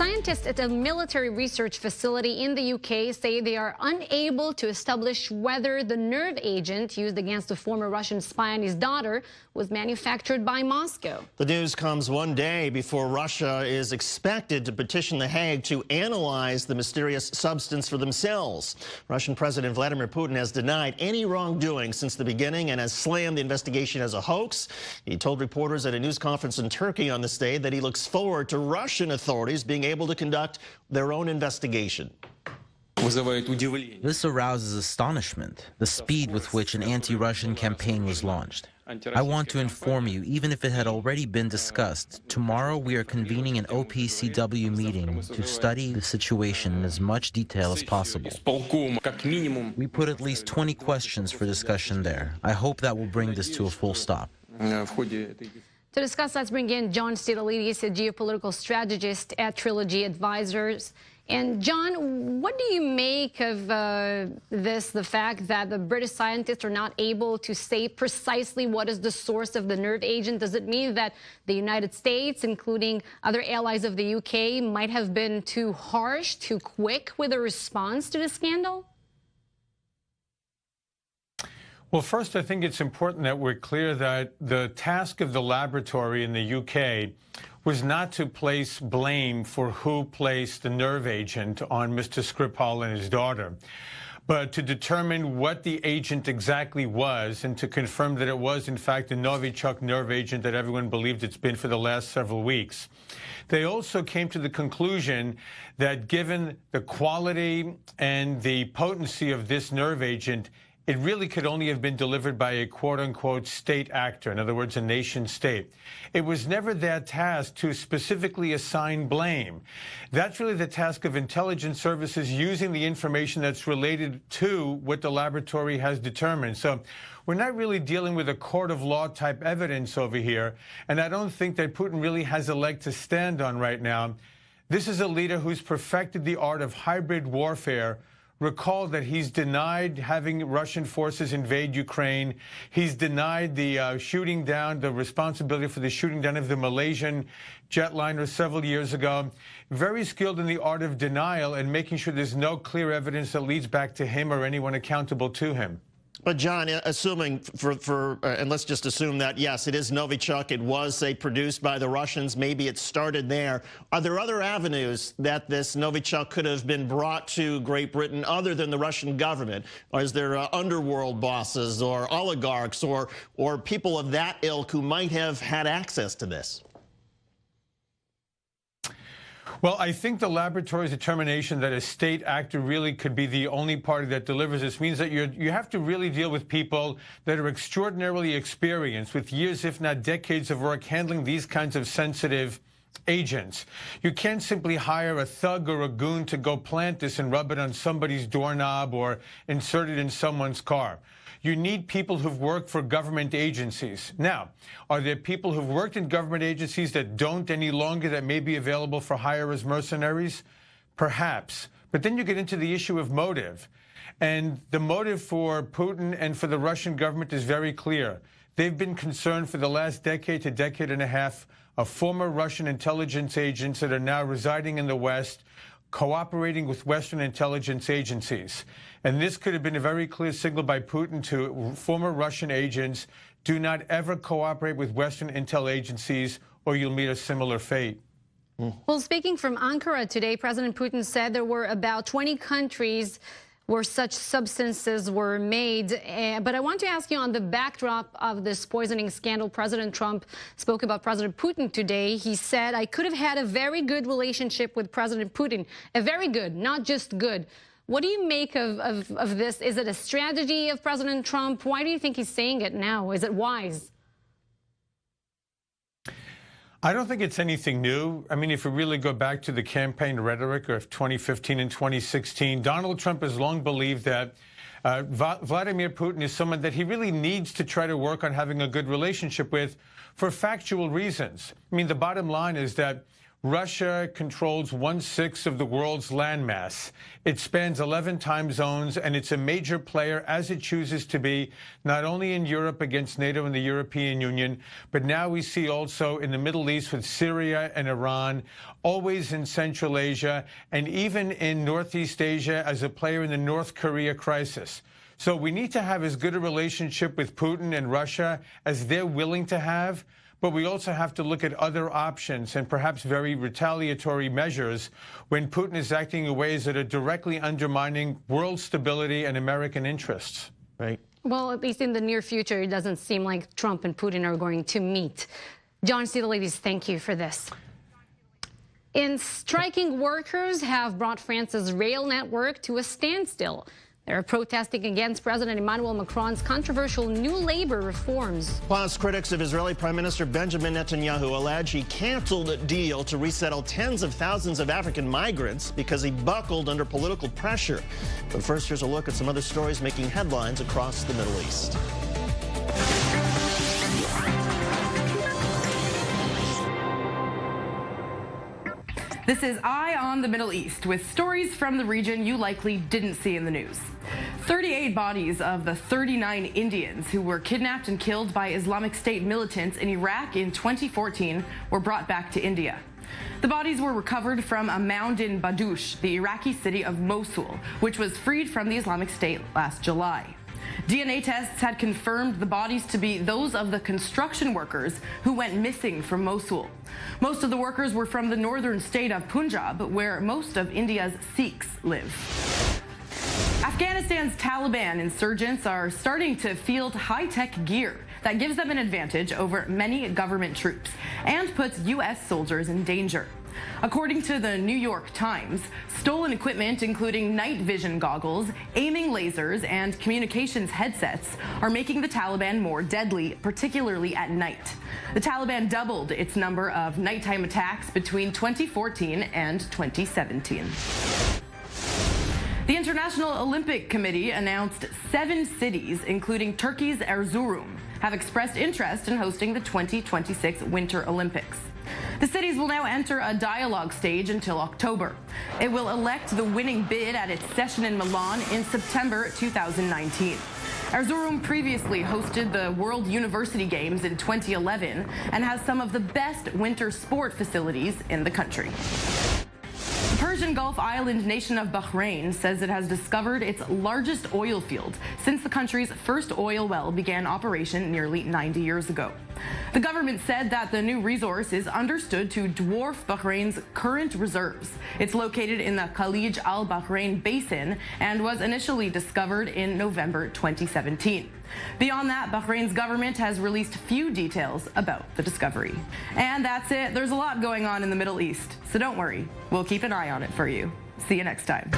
Scientists at a military research facility in the UK say they are unable to establish whether the nerve agent used against a former Russian spy and his daughter was manufactured by Moscow. The news comes one day before Russia is expected to petition The Hague to analyze the mysterious substance for themselves. Russian President Vladimir Putin has denied any wrongdoing since the beginning and has slammed the investigation as a hoax. He told reporters at a news conference in Turkey on this day that he looks forward to Russian authorities being able to conduct their own investigation. This arouses astonishment, the speed with which an anti-Russian campaign was launched. I want to inform you, even if it had already been discussed, tomorrow we are convening an OPCW meeting to study the situation in as much detail as possible. We put at least 20 questions for discussion there. I hope that will bring this to a full stop. To discuss, let's bring in John Sitilides, a geopolitical strategist at Trilogy Advisors. And John, what do you make of the fact that the British scientists are not able to say precisely what is the source of the nerve agent? Does it mean that the United States, including other allies of the UK, might have been too harsh, too quick with a response to the scandal? Well, first, I think it's important that we're clear that the task of the laboratory in the UK was not to place blame for who placed the nerve agent on Mr. Skripal and his daughter, but to determine what the agent exactly was and to confirm that it was, in fact, the Novichok nerve agent that everyone believed it's been for the last several weeks. They also came to the conclusion that given the quality and the potency of this nerve agent, it really could only have been delivered by a quote-unquote state actor, in other words, a nation state. It was never their task to specifically assign blame. That's really the task of intelligence services using the information that's related to what the laboratory has determined. So we're not really dealing with a court of law type evidence over here, and I don't think that Putin really has a leg to stand on right now. This is a leader who's perfected the art of hybrid warfare. Recall that he's denied having Russian forces invade Ukraine. He's denied the shooting down, the responsibility for the shooting down of the Malaysian jetliner several years ago. Very skilled in the art of denial and making sure there's no clear evidence that leads back to him or anyone accountable to him. But John, assuming and let's just assume that, yes, it is Novichok. It was, say, produced by the Russians. Maybe it started there. Are there other avenues that this Novichok could have been brought to Great Britain other than the Russian government? Or is there underworld bosses or oligarchs or people of that ilk who might have had access to this? Well, I think the laboratory's determination that a state actor really could be the only party that delivers this means that you have to really deal with people that are extraordinarily experienced with years, if not decades, of work handling these kinds of sensitive agents. You can't simply hire a thug or a goon to go plant this and rub it on somebody's doorknob or insert it in someone's car. You need people who've worked for government agencies. Now, are there people who've worked in government agencies that don't any longer, that may be available for hire as mercenaries? Perhaps. But then you get into the issue of motive. And the motive for Putin and for the Russian government is very clear. They've been concerned for the last decade to decade and a half of former Russian intelligence agents that are now residing in the West, cooperating with Western intelligence agencies. And this could have been a very clear signal by Putin to former Russian agents: do not ever cooperate with Western intel agencies or you'll meet a similar fate. Well, speaking from Ankara today, President Putin said there were about 20 countries where such substances were made. But I want to ask you, on the backdrop of this poisoning scandal, President Trump spoke about President Putin today. He said, "I could have had a very good relationship with President Putin." A very good, not just good. What do you make of this? Is it a strategy of President Trump? Why do you think he's saying it now? Is it wise? I don't think it's anything new. I mean, if we really go back to the campaign rhetoric of 2015 and 2016, Donald Trump has long believed that Vladimir Putin is someone that he really needs to try to work on having a good relationship with for factual reasons. I mean, the bottom line is that Russia controls 1/6 of the world's landmass. It spans 11 time zones, and it's a major player as it chooses to be, not only in Europe against NATO and the European Union, but now we see also in the Middle East with Syria and Iran, always in Central Asia, and even in Northeast Asia as a player in the North Korea crisis. So we need to have as good a relationship with Putin and Russia as they're willing to have. But we also have to look at other options and perhaps very retaliatory measures when Putin is acting in ways that are directly undermining world stability and American interests. Right. Well, at least in the near future, it doesn't seem like Trump and Putin are going to meet. John Sitilides, thank you for this. Striking workers have brought France's rail network to a standstill. They're protesting against President Emmanuel Macron's controversial new labor reforms. Plus, critics of Israeli Prime Minister Benjamin Netanyahu allege he canceled a deal to resettle tens of thousands of African migrants because he buckled under political pressure. But first, here's a look at some other stories making headlines across the Middle East. This is Eye on the Middle East, with stories from the region you likely didn't see in the news. 38 bodies of the 39 Indians who were kidnapped and killed by Islamic State militants in Iraq in 2014 were brought back to India. The bodies were recovered from a mound in Badoosh, the Iraqi city of Mosul, which was freed from the Islamic State last July. DNA tests had confirmed the bodies to be those of the construction workers who went missing from Mosul. Most of the workers were from the northern state of Punjab, where most of India's Sikhs live. Afghanistan's Taliban insurgents are starting to field high-tech gear that gives them an advantage over many government troops and puts U.S. soldiers in danger. According to the New York Times, stolen equipment, including night vision goggles, aiming lasers, and communications headsets, are making the Taliban more deadly, particularly at night. The Taliban doubled its number of nighttime attacks between 2014 and 2017. The International Olympic Committee announced 7 cities, including Turkey's Erzurum, have expressed interest in hosting the 2026 Winter Olympics. The cities will now enter a dialogue stage until October. It will elect the winning bid at its session in Milan in September 2019. Erzurum previously hosted the World University Games in 2011 and has some of the best winter sport facilities in the country. The Persian Gulf island nation of Bahrain says it has discovered its largest oil field since the country's first oil well began operation nearly 90 years ago. The government said that the new resource is understood to dwarf Bahrain's current reserves. It's located in the Khalij Al Bahrain Basin and was initially discovered in November 2017. Beyond that, Bahrain's government has released few details about the discovery. And that's it. There's a lot going on in the Middle East, so don't worry. We'll keep an eye on it for you. See you next time.